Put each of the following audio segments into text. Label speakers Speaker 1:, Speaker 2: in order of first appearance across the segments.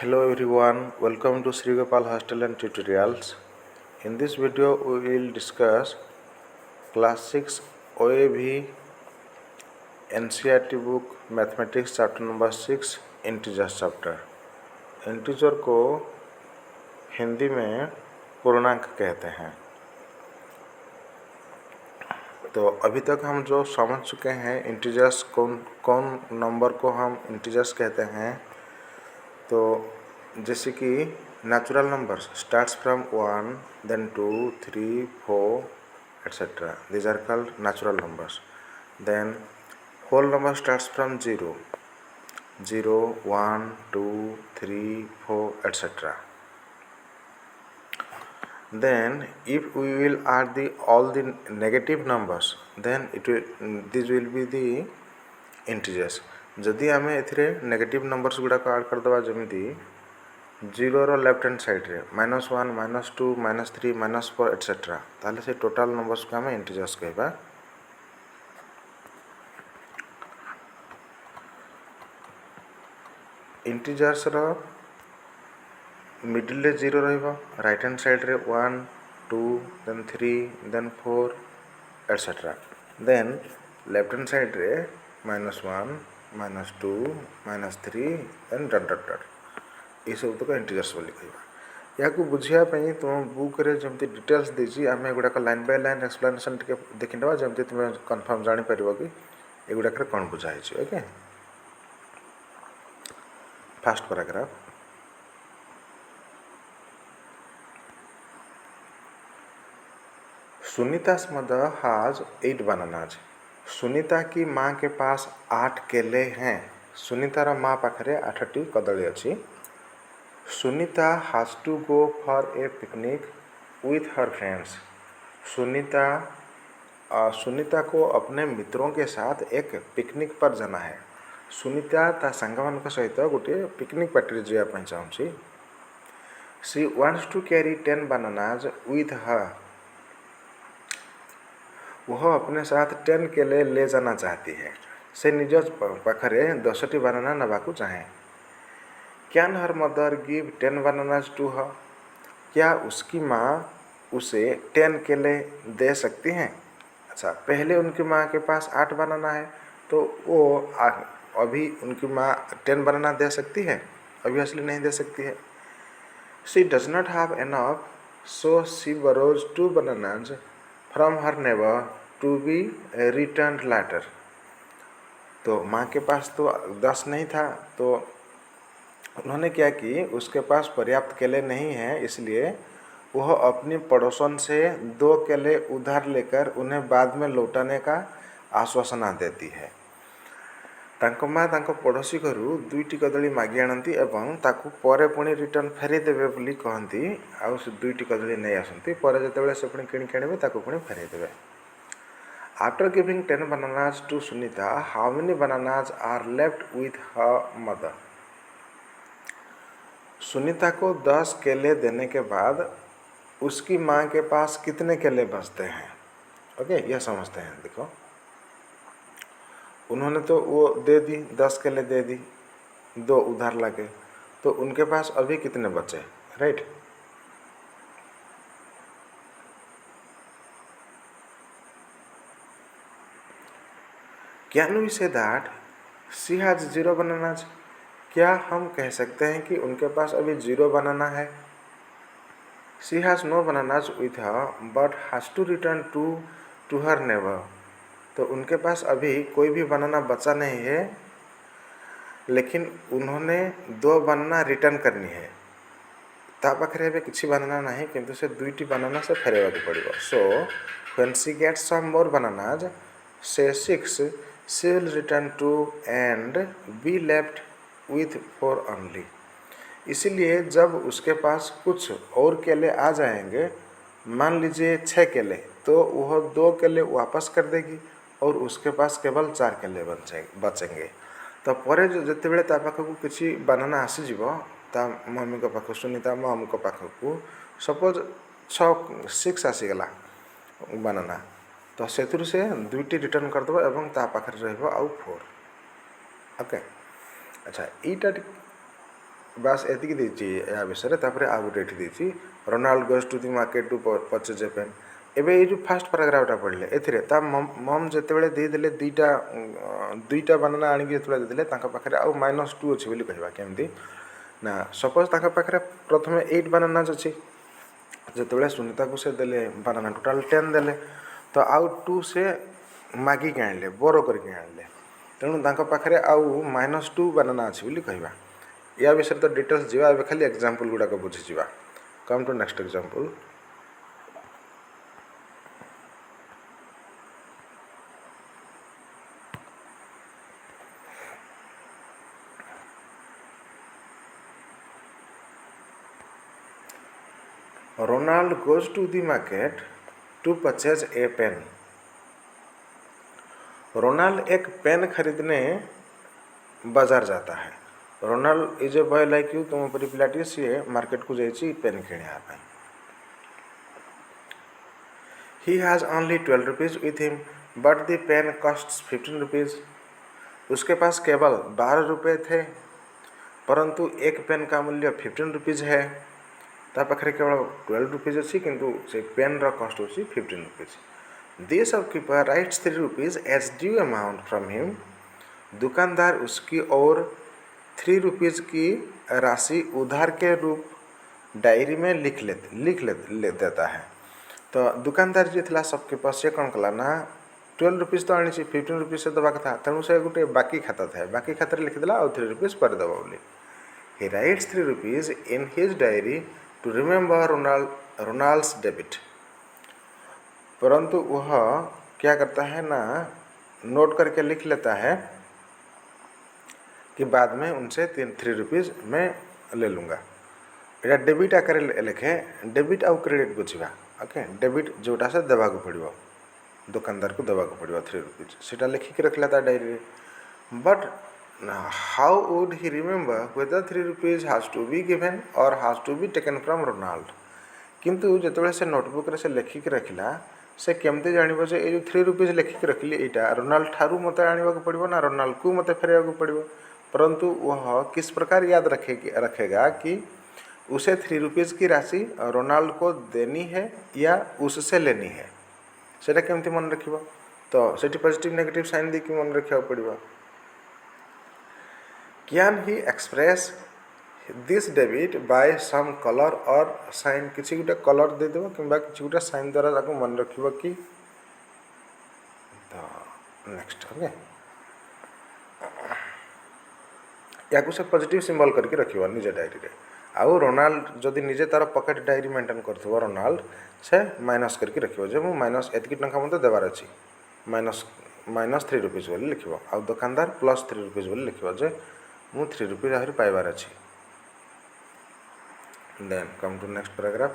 Speaker 1: Hello everyone, welcome to Sri Gopal Hostel and Tutorials. In this video we will discuss class 6 OAV NCERT book Mathematics chapter number 6 integers chapter. Integer को हिंदी में पूर्णांक कहते हैं। तो अभी तक हम जो समझ चुके हैं इंटीजर्स कौन कौन नंबर को हम इंटीजर्स कहते हैं। तो जैसे कि natural numbers starts from 1 then 2 3 4 etc. These are called natural numbers. Then whole number starts from 0 1 2 3 4 etc. Then if we will add all the negative numbers, then these will be the integers. जदि आम ए negative numbers गुड़ाक आड करदे जमी 0 left hand side ray -1 -2 -3 -4 etc. ताले से total numbers को आम integers कहबा। Integers रो middle रे 0 रहिबो, right hand side ray 1 2 then 3 then 4 etc. Then left hand side ray -1 -2 -3 then dot dot dot ये सब तक इंटीजर्स बोली कहबा। या को बुझिया तुम बुक रे जमती डिटेल्स देजी आम एगुड़ाक लाइन बाय लाइन एक्सप्लेनेशन टिके देखिनवा जमती तुम कन्फर्म जानि परिबो कि एगुड़ाक कौन बुझाई। Okay, first paragraph. Sunita's mother has 8 bananas. Sunita की माँ के पास 8 केले हैं। सुनीतार माँ पाखरे 8टी कदली अच्छी। Sunita has to go for a picnic with her friends. Sunita को अपने मित्रों के साथ एक पिकनिक पर जाना है। सुनीता ता सांग मान सहित गोटे पिकनिक पार्टी जावाई चाहूँगी। She wants to carry 10 bananas with her. वह अपने साथ 10 केले ले जाना चाहती है। से निज पाखरे 10टी बनाना नबाकू चाहे। Can her mother give 10 bananas to her? क्या उसकी माँ उसे 10 केले दे सकती हैं? अच्छा, पहले उनकी माँ के पास 8 बनाना है तो वो अभी उनकी माँ 10 बनाना दे सकती है? ऑब्वियसली नहीं दे सकती है। She does not have enough so she borrows 2 bananas from her neighbour to be return later. तो माँ के पास तो 10 नहीं था, तो उन्होंने क्या कि उसके पास पर्याप्त केले नहीं हैं, इसलिए वह अपनी पड़ोसन से 2 केले उधार लेकर उन्हें बाद में लौटाने का आश्वासन देती है। तांको माँ तांको पड़ोसी घरू 2टी कदली मागी आनती एवं ताकू परे पुणी रिटर्न फेरी देबे बोली कहती। आउ से 2टी कदली नहीं आसती, परे जेतेबेले से पुणी किणी आनिबे ताकू पुणी फेरी देबे। After giving 10 bananas to Sunita, how many bananas are left with her mother? Sunita को 10 केले देने के बाद उसकी माँ के पास कितने केले बचते हैं? ओके, यह समझते हैं। देखो, उन्होंने तो वो दे दी, 10 केले दे दी, 2 उधार लगे, तो उनके पास अभी कितने बचे? Right. Can we say that she has 0 bananas? क्या हम कह सकते हैं कि उनके पास अभी 0 बनाना है? She has no bananas with her but has to return to her neighbour. तो उनके पास अभी कोई भी बनाना बचा नहीं है, लेकिन उन्होंने 2 बनाना रिटर्न करनी है। ता पाखरे अभी किसी बनाना नहीं, किंतु से 2टी बनाना से फेरवाक पड़ो। So when she gets some more bananas से 6, she will return to and be left with 4 only. इसीलिए जब उसके पास कुछ और केले आ जाएंगे, मान लीजिए 6 केले, तो वह 2 केले वापस कर देगी और उसके पास केवल 4 केले बचेंगे। तो पर जिते ता पाखक किसी बनाना आसीज ता मम्मी को पाख सुनीता मम्मी को पाखक सपोज 6 आसीगला बनाना, तो से 2टी रिटर्न करदेव और ता पाखरे रहिबो आउ 4। ओके, अच्छा, बास एतिक देछि या विषय तापर आ गोटे एठी देछि Ronald goes to the market to purchase a pen. एबे ये जो फर्स्ट पैराग्राफटा पढ़ले एथिरे ता मम जेतेबेले दे देले दुईटा बनाना आनिक जेतेबेले देले तांका पाखरे आ -2 अछि बोली कहबा केमती ना सपोज तांका पाखरे प्रथमे 8 बनानाज अछि जेतेबेले सुनीता को से देले बनाना टोटल 10 देले तो आउ 2 से मागी के आनले बोरो करके आनले तेणु तांका पाखरे आउ -2 बनाना अछि बोली कहबा। या विषय तो डिटेल्स जीवा एबे खाली एग्जांपल गुडा को बुझी जीवा। Come to next example. Ronald goes to the market to purchase a pen. Ronald एक पेन खरीदने बाजार जाता है। Ronald is a boy like you तुम परी पिलाटी सी मार्केट को जाइए पेन किणा। He has only 12 rupees with him but the pen costs 15 rupees. उसके पास केवल 12 रुपये थे परंतु एक पेन का मूल्य 15 रुपीज़ है। ता पाखरे केवल 12 रुपीज़ अच्छी किंतु से पेन रा कॉस्ट होची 15 rupees. The shopkeeper writes 3 rupees as due amount from him. दुकानदार उसकी और 3 रुपीज़ की राशि उधार के रूप डायरी में लिख ले देता है। तो दुकानदार जी थिला शॉपकीपर से कौन कला ना 12 रुपीज़ तो आनी 15 रुपीज़ से दबा कथा तेणु से गोटे बाकी खाता था बाकी खातर लिखिदेला और 3 रुपीज़ पर दबा बोली। He writes 3 rupees in his diary to remember Ronald's debit. परंतु वह क्या करता है ना नोट करके लिख लेता है कि बाद में उनसे 3 रुपीज़ मैं ले लूँगा। यहाँ डेबिट आकार लिखे डेबिट आउ क्रेडिट बुझा। ओके डेबिट जोटा से देवा को पड़ो दुकानदार को देवा को पड़ो 3 रुपीज़ सीटा लिखिक रखला था diary. But how would he remember whether 3 rupees has to be given or has to be taken from Ronald. किंतु जिते से नोटबुक से लिखिक रखला से केमती जानिबो जे ये 3 रुपीज़ लिखिक रखली यहाँ रोनाल्ड ठारू मत आने को पड़ो ना रोनाल्ड को मत फेर को पड़ो। परंतु वह किस प्रकार याद रखेगा कि उसे 3 रुपीज़ की राशि रोनाल्ड को देनी है या उससे लेनी है सेटा केमती मन रखिबो। तो सेठी पॉजिटिव नेगेटिव साइन दी कि मन रखिया पड़ो। Can he express this debit by some colour और साइन किसी गोटे कलर दे देबो किंबा किसी गोटे साइन द्वारा ताको मन रखिबो कि। तो नेक्स्ट ओके या से पॉजिटिव सिंबल करके रखिबो निजे डायरी रे। आउ रोनाल्ड जदि निजे तार पॉकेट डायरी मेंटेन करथबो रोनाल्ड से माइनस करके रखिबो जे मु माइनस एतकी टंका मते देबार अछि -3 रुपीज़ बोली लिखिबो। आउ दुकानदार +3 रुपीज़ बोली लिखिबो जे मु 3 रुपीज़ आहरी पाइबार अछि। Then come to next paragraph.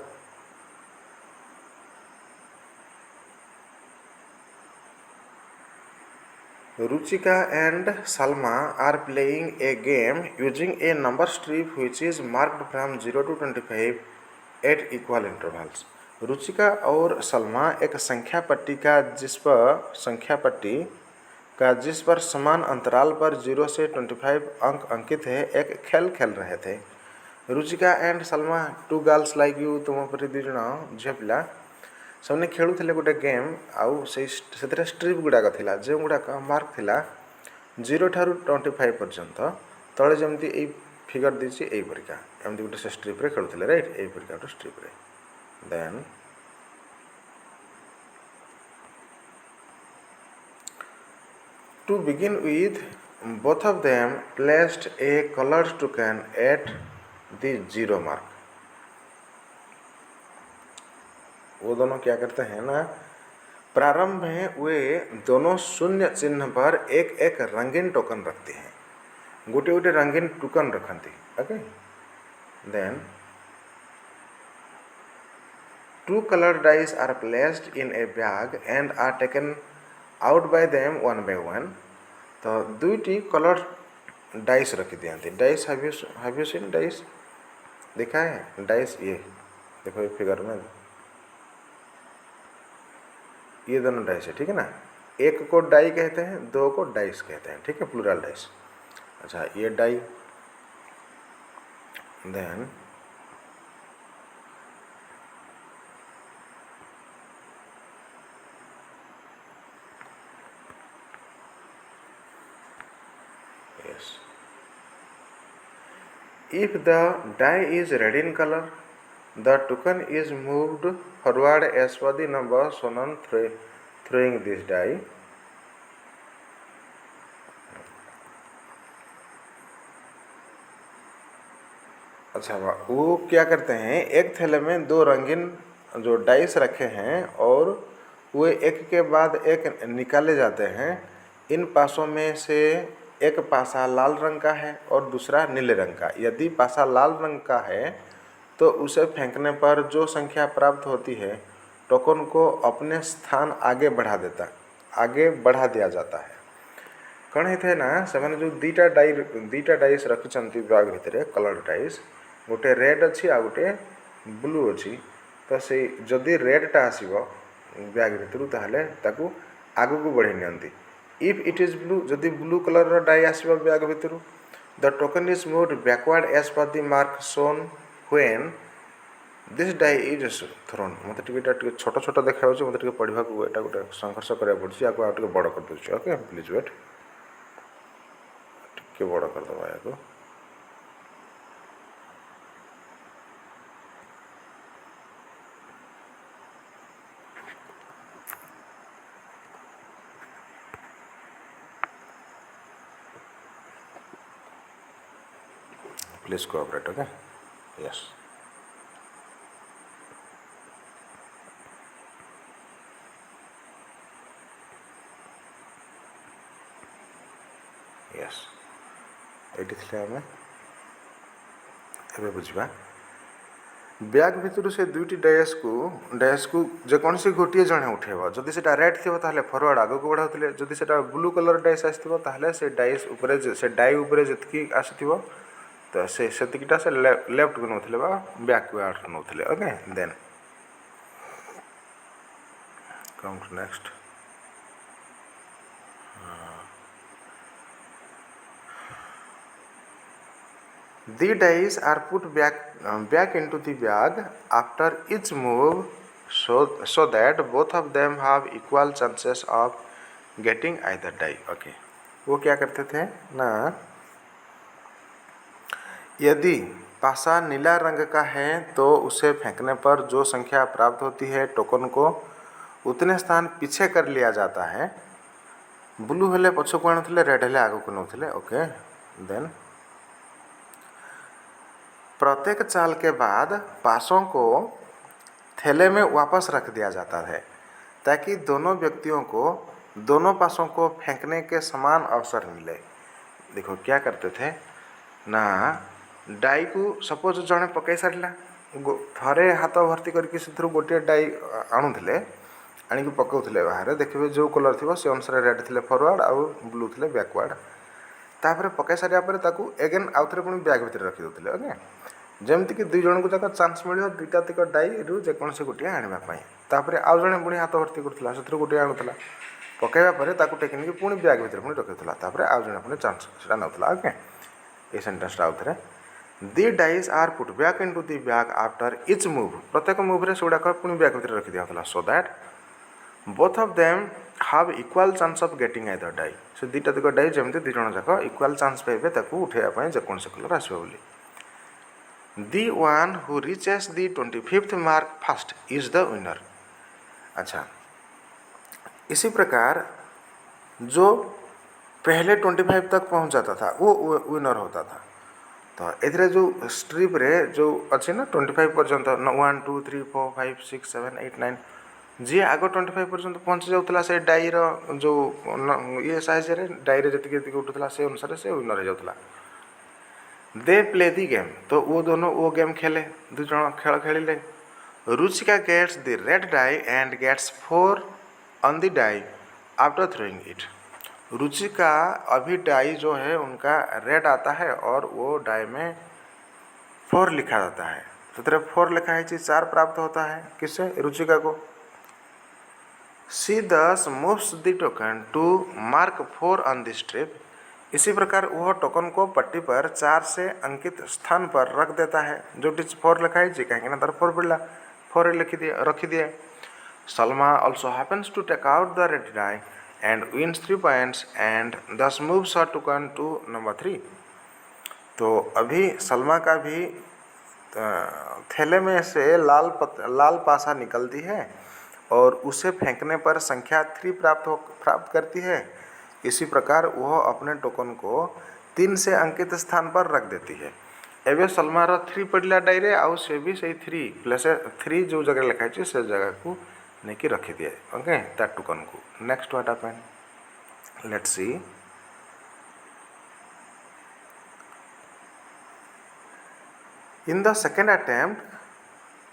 Speaker 1: Ruchika and Salma are playing a game using a number strip which is marked from 0 to 25 at equal intervals. Ruchika और सलमा एक संख्या पट्टी का जिस पर समान अंतराल पर 0 से 25 अंक अंकित है एक खेल खेल रहे थे। Ruchika and Salma two girls like you तुम पर दुई जन झील पिला से खेलुले गोटे गेम आउ से स्ट्रिप गुड़ाक था जो गुड़ाक मार्क थिला 0 ठारू 25 पर्यंत तले जमती यही फिगर देसी यही परिका एमती गोटे से स्ट्रिप्रे खेलुले राइट यही परिका गोटे स्ट्रिप्रे। Then to begin with both of them placed a colored token at the 0 mark. वो दोनों क्या करते हैं ना प्रारंभ में वे दोनों शून्य चिन्ह पर एक एक रंगीन टोकन रखते हैं गोटे गोटे रंगीन टोकन रखती। Okay then 2 colored dice are placed in a bag and are taken out by them one by one. तो दुईटी कलर डाइस रखी दिखाती dice have you seen dice देखा है डाइस ये देखो ये फिगर में ये दोनों डाइस है ठीक है ना। एक को डाई कहते हैं 2 को डाइस कहते हैं ठीक है प्लूरल डाइस। अच्छा ये die then yes, if the die is red in color, the token is moved forward as per the number shown on throwing this die. अच्छा, वो क्या करते हैं, एक थैले में दो रंगीन जो डाइस रखे हैं और वे एक के बाद एक निकाले जाते हैं। इन पासों में से एक पासा लाल रंग का है और दूसरा नीले रंग का। यदि पासा लाल रंग का है तो उसे फेंकने पर जो संख्या प्राप्त होती है, टोकन को अपने स्थान आगे बढ़ा दिया जाता है। कौन है ना से जो दीटा डाइस रखिंट बैग भितर कलर डाइस, गोटे रेड अच्छी आ गोटे ब्लू अच्छी। तो से जदि रेडटा आसो बैग भितर ताहले ताकू आगू को बढ़ी नि। इफ इट इज ब्लू, जदि ब्लू कलर डाई आसो बैग भितर, the token is moved backward as per the mark shown when this die is thrown. मत छोट छोट देखा मत पढ़ा को यहाँ गोटे संघर्ष करा पड़ी। आपको आगे बड़ कर दूसरी। ओके प्लीज वेट, टे बड़ करदे या please cooperate. Okay yes, yes ये आम ए बुझा। बैग भितर से दुईटी डायस को जेकोसी गोटे जड़े उठेब। जदि से रेड थी ताहले फरवर्ड आग को बढ़ाते, जदि से ब्लू कलर डाइस आसो ताहले से डाइस उपरे से डाई उपरे जी आसो तो से लेफ्ट को नौले बैकवर्ड नौले। Okay then come to next. The dice are put back into the bag after each move, so that both of them have equal chances of getting either die. Okay, वो क्या करते थे ना, यदि पासा नीला रंग का है तो उसे फेंकने पर जो संख्या प्राप्त होती है, टोकन को उतने स्थान पीछे कर लिया जाता है। ब्लू हेले पछ को आणुले, रेड हेले आग को नौले। ओके देन प्रत्येक चाल के बाद पासों को थैले में वापस रख दिया जाता है ताकि दोनों व्यक्तियों को दोनों पासों को फेंकने के समान अवसर मिले। देखो क्या करते थे ना, डाई को सपोज जड़े पकई सारा थे हाथ भर्ती करके गोटे डाई आणुले, आणिक पकाउले बाहर। देखिए जो कलर थी से अनुसार रेड थे फरवर्ड आउ ब्लू थे बैकवर्ड। तापर पकई सारा एगेन आउ थे पुणी बैग भितर रखी दौले। ओके जमीक दुई जन को जाक चान्स मिले दुईटा तक डाई रु जेकोसी गोटे आने। तापर आउ जड़े पुणी हाथ भर्ती करूला से गोटे आणुला, पकड़ा टेक्निक पुणी बैग भितर पुणी रखुला। तापर आउ जड़े पुणी चान्स से नौला। ओके ये सेन्टेन्स आउ थे, the dice are put back into the bag after each move. प्रत्येक मूव से गुड़ाक पुणी बैग भितर रखी दिया, so that both of them have equal chance of getting either die. से दुईटा तक डाई जमी दुई जन जाक इक्वाल चांस पाइबे उठाइवाई जेकोसी कलर आसो बोली। The one who reaches the 25th mark first is the winner। अच्छा, इसी प्रकार जो पहले 25 तक पहुंच जाता था वो विनर होता था। तो एथिरे जो स्ट्रिप रे जो अच्छी ना 25 पर्यंत 1 2 3 4 5 6 7 8 9 जी आग 25 पर्यंत पहुँची जाऊला से डाई जो ये साइज रे डाई जी उठूला से अनुसार से विनर हो जाता। दे प्ले दी गेम, तो वो दोनों वो गेम खेले, दो जन खेल खेलिले। Ruchika gets the red die and gets 4 on the die after throwing it. Ruchika अभी डाई जो है उनका रेड आता है और वो डाई में 4 लिखा जाता है। तो तेरे 4 लिखा है, 4 प्राप्त होता है किससे, रुचिका को। She thus moves the token to mark 4 on the strip इसी प्रकार वह टोकन को पट्टी पर 4 से अंकित स्थान पर रख देता है, जो 4 लिखाई कहीं तार 4 पड़ा 4 रखी दिए। Salma also happens to take out the red die and wins 3 points and thus moves her token to number 3। तो अभी सलमा का भी थैले में से लाल पासा निकलती है और उसे फेंकने पर संख्या 3 प्राप्त करती है। इसी प्रकार वह अपने टोकन को 3 से अंकित स्थान पर रख देती है। एवं सलमार 3 पड़ा डायरे आउ से भी से 3 प्लस 3 जो जगह लिखाई से जगह को नहीं कि रखी दिए। ओके दैट टोकन को। Next what happened, let's see. In the second attempt,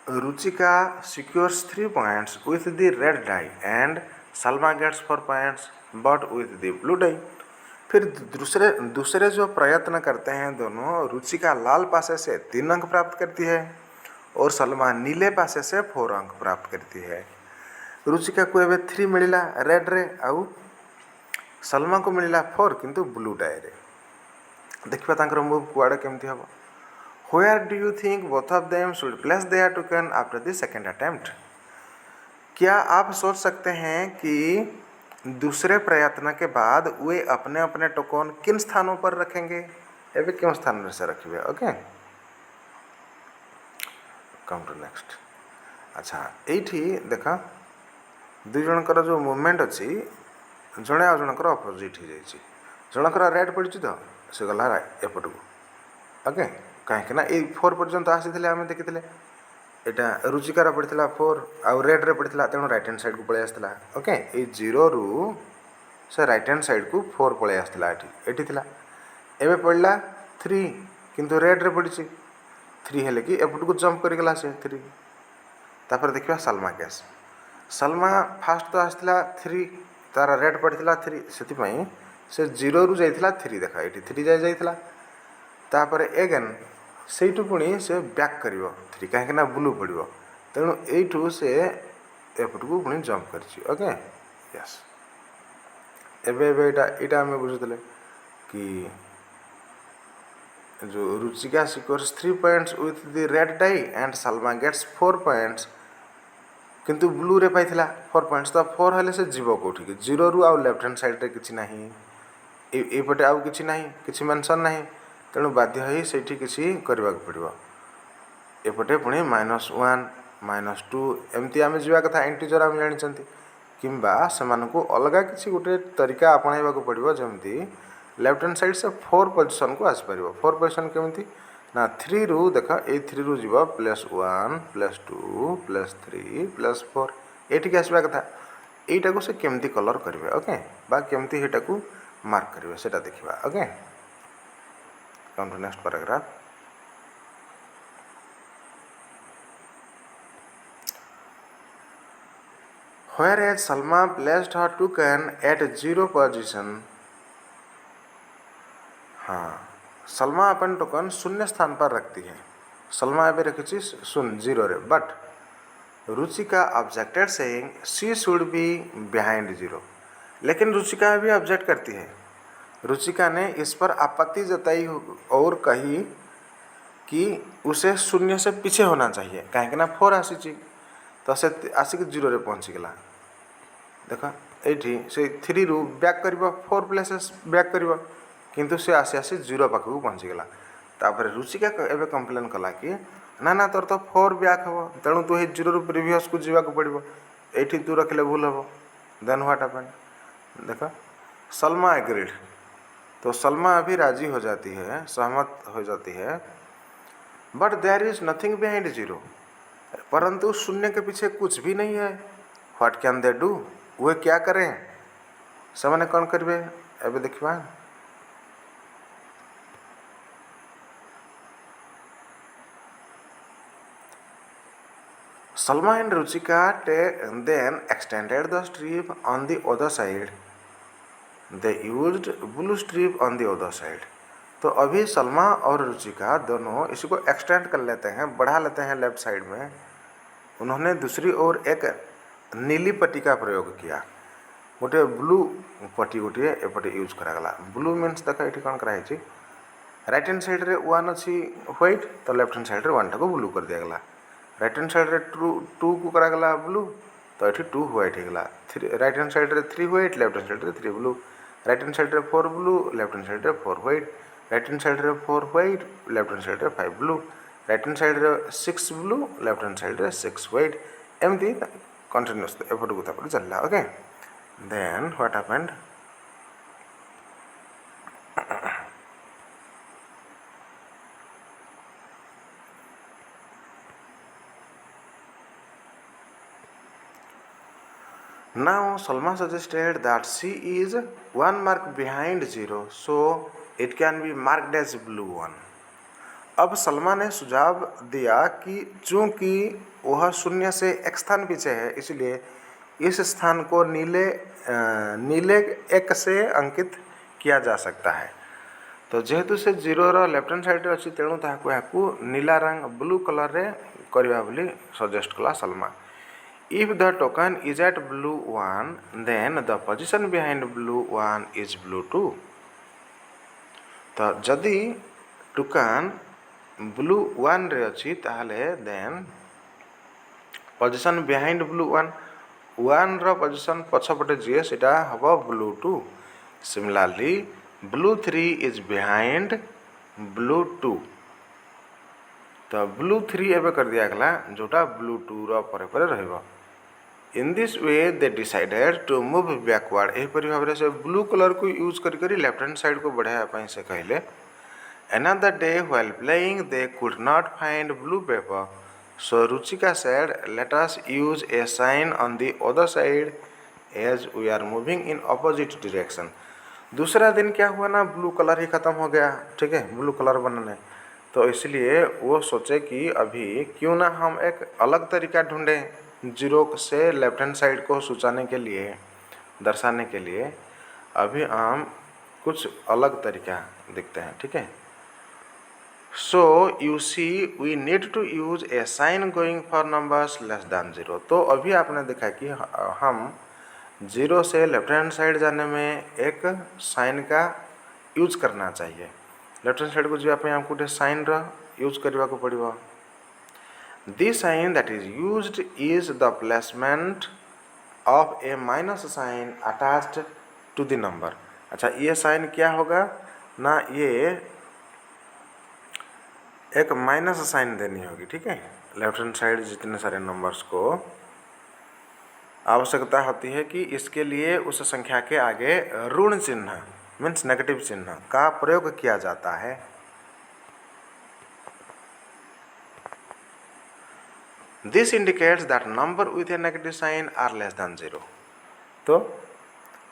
Speaker 1: Ruchika secures 3 points with the red die and Salma gets 4 points but with the blue die। फिर दूसरे जो प्रयत्न करते हैं दोनों, रुचिका लाल पासे से 3 अंक प्राप्त करती है और सलमा नीले पासे से 4 अंक प्राप्त करती है। रुचिका को एवं 3 मिलला रेड रे आउ सलमा को मिलला 4 किंतु ब्लू डाई रे। देखिए तांकर मूव कुआड़े केमती हम। Where do you think both of them should place their token after the second attempt? क्या आप सोच सकते हैं कि दूसरे प्रयत्न के बाद वे अपने अपने टोकन किन स्थानों पर रखेंगे? एवं क्यों स्थान से रखिए। Okay come to next. अच्छा ये देखा दुई जनकर जो मूवमेंट अच्छी जड़े आ जनकर अपोजिट हो जाए। जनकर रेड पड़ी तो से गला एपट को। ओके कहीं ना ये 4 पर्यंत आसी आम देखी यहाँ रुचिकार पड़ा 4 आउ रेड रे पड़ा तेणु राइट हैंड साइड को पलि आसाला। ओके ये 0 रु से राइट हैंड साइड को 4 पलि आसाला। ये एवं पड़ा 3 किंतु रेड रे पड़ी 3 हेल्ले कि एपट को जंप करगला से 3। तापर देखा सलमा केस। सलमा फास्ट तो आसाला 3 तार रेड पड़ा 3 से 0 रु जाइथिला 3 देखा ये 3 जाइथिला। तापर एगेन से पुणी से बैक कर 3 कहीं ब्लू पड़ो तेणु यू से एपट को पुणी जंप कर। ओके यस एटा आम बुझुले कि जो Ruchika secures 3 points with the red die and Salma gets 4 points किंतु ब्लू रे पाइथिला 4 पॉइंट्स। तो 4 हेले से जीव कौटी 0 रु आउ लेफ्ट हैंड साइड रे किछि नाही, एपटे आउ किछि नाही, किछि मेंशन नाही तेणु बाध्य ही सेठी किसी करबा पड़ो। एपटे पुणी -1 -2 एमती आम जावा कथा इंटीजर आम जानी किंबा सेमानकु अलगा किसी गोटे तरीका आपणाइबा पड़ो जमती लेफ्ट हैंड साइड से 4 पोजिशन को आसपार। 4 पोजिशन केमती ना 3 रु देख ए 3 रु जीव +1 +2 +3 +4 ये आसवा कथा। यहीटा को से केमती कलर करेंगे। ओके बा केमती हेटा को मार्क करेंगे सेटा देखा। Okay come to next paragraph. Whereas Salma placed her token at 0 position, हाँ सलमा अपन टोकन 0 स्थान पर रखती है। सलमा एवं रखी 0 रे but Ruchika objected saying she should be behind 0। लेकिन रुचिका भी ऑब्जेक्ट करती है। रुचिका ने इस पर आपत्ति जताई और कही कि उसे 0 से पीछे होना चाहिए कहीं 4 आसी तो से आसिक 0 रे पहुँची गला। देख ये से 3 रु बैक कर 4 प्लेसेस बैक कर किंतु से आसी 0 पाखक पहुँची गला। तापर रुचिका एवं कंप्लेन कला कि ना ना तोर तो 4 बैक हम तेणु तू 0 रु प्रिवियस को जीवा पड़ो ये तू रखिले भूल हम। देन व्हाट हैपेंड देख सलमा एग्रीड। तो सलमा अभी राजी हो जाती है, सहमत हो जाती है। But there is nothing behind 0, परंतु 0 के पीछे कुछ भी नहीं है। व्हाट कैन दे डू, वे क्या करें, से कौन करेंगे एवं देखा। Salma and Ruchika then extended the strip on the other side. They used blue strip on the other side. तो अभी सलमा और रुचिका दोनों इसको एक्सटेंड कर लेते हैं, बढ़ा लेते हैं लेफ्ट साइड में। उन्होंने दूसरी ओर एक नीली पट्टी का प्रयोग किया। गोटे ब्लू पटी गोटे एपटे यूज करागला। ब्लू मीन्स देख ये कौन कराई, राइट हैंड साइड रे 1 अच्छी व्हाइट, तो लेफ्ट हैंड साइड रे 1 टाको ब्लू कर दियागला। राइट हैंड साइड रे 2 को करागला ब्लू, तो ये 2 व्हाइट होगला। राइट हैंड साइड रे 3 व्हाइट, लेफ्ट हैंड साइड रे 3 ब्लू। राइट हैंड साइड रे 4 ब्लू, लेफ्ट हैंड साइड रे 4 व्हाइट। राइट हैंड साइड रे 4 व्हाइट, लेफ्ट हैंड साइड रे 5 ब्लू। राइट हैंड साइड रे 6 ब्लू, लेफ्ट हैंड साइड रे 6 white. एमती continuous एपट को तापट चलला। Okay, then what happened, now Salma suggested that C is 1 mark behind 0, so it can be marked as blue 1. अब सलमा ने सुझाव दिया कि चूंकि वह 0 से एक स्थान पीछे है, इसलिए इस स्थान को नीले 1 से अंकित किया जा सकता है। तो जेहेतु से 0 लेफ्ट हैंड साइड अच्छी, तेणु ताकू नीला रंग ब्लू कलर रे करवा बोली सजेस्ट कला Salma. If the token is at blue 1, then the position behind blue 1 is blue 2. तो जदि टोकन ब्लू 1 रे अच्छी, ताहले देन पोजिशन बिहाइंड ब्लू 1 रो पोजिशन पछपटे जी सेटा हबो blue 2। Similarly blue 3 is behind blue 2, तो ब्लू 3 एबे कर दिया गला, जोटा ब्लू 2 रो परे परे रहइबो। In this way they decided to move backward. एहीपरि भाव से ब्लू कलर को यूज करी लेफ्ट हैंड साइड को बढ़ाया से कहले। Another day while playing they could not find blue paper, so Ruchika said, let us use a sign on the other side as we are moving in opposite direction. दूसरा दिन क्या हुआ ना, blue colour ही ख़त्म हो गया, ठीक है, ब्लू कलर बनाने। तो इसलिए वो सोचे कि अभी क्यों ना हम एक अलग तरीका ढूंढें 0 से लेफ्ट हैंड साइड को सूचाने के लिए, दर्शाने के लिए। अभी हम कुछ अलग तरीका देखते हैं, ठीक है। So you see we need to use a sign going for numbers less than 0। तो अभी आपने देखा कि हम 0 से लेफ्ट हैंड साइड जाने में एक साइन का यूज करना चाहिए। लेफ्ट हैंड साइड को जावाई आमको गोटे साइन यूज करने को पड़ो। This sign that is used is the placement of a minus sign attached to the number। अच्छा, ये साइन क्या होगा ना, ये एक माइनस साइन देनी होगी, ठीक है। लेफ्ट हैंड साइड जितने सारे नंबर्स को आवश्यकता होती है कि इसके लिए उस संख्या के आगे ऋण चिन्ह मीन्स नेगेटिव चिन्ह का प्रयोग किया जाता है। This indicates that number with a negative sign are less than 0। तो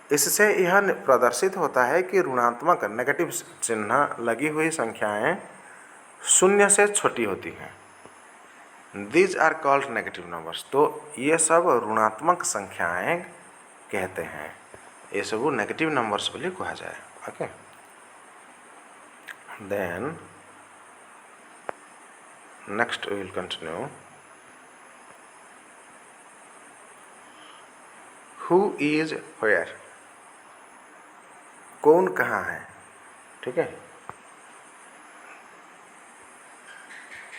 Speaker 1: इससे यह प्रदर्शित होता है कि ऋणात्मक नेगेटिव चिन्ह लगी हुई संख्याएं 0 से छोटी होती हैं। These are called negative numbers। तो ये सब ऋणात्मक संख्याएं कहते हैं, ये सब नेगेटिव नंबर्स बोली कहा जाए। Okay, then next we will continue. Who is where, कौन कहाँ है, ठीक है।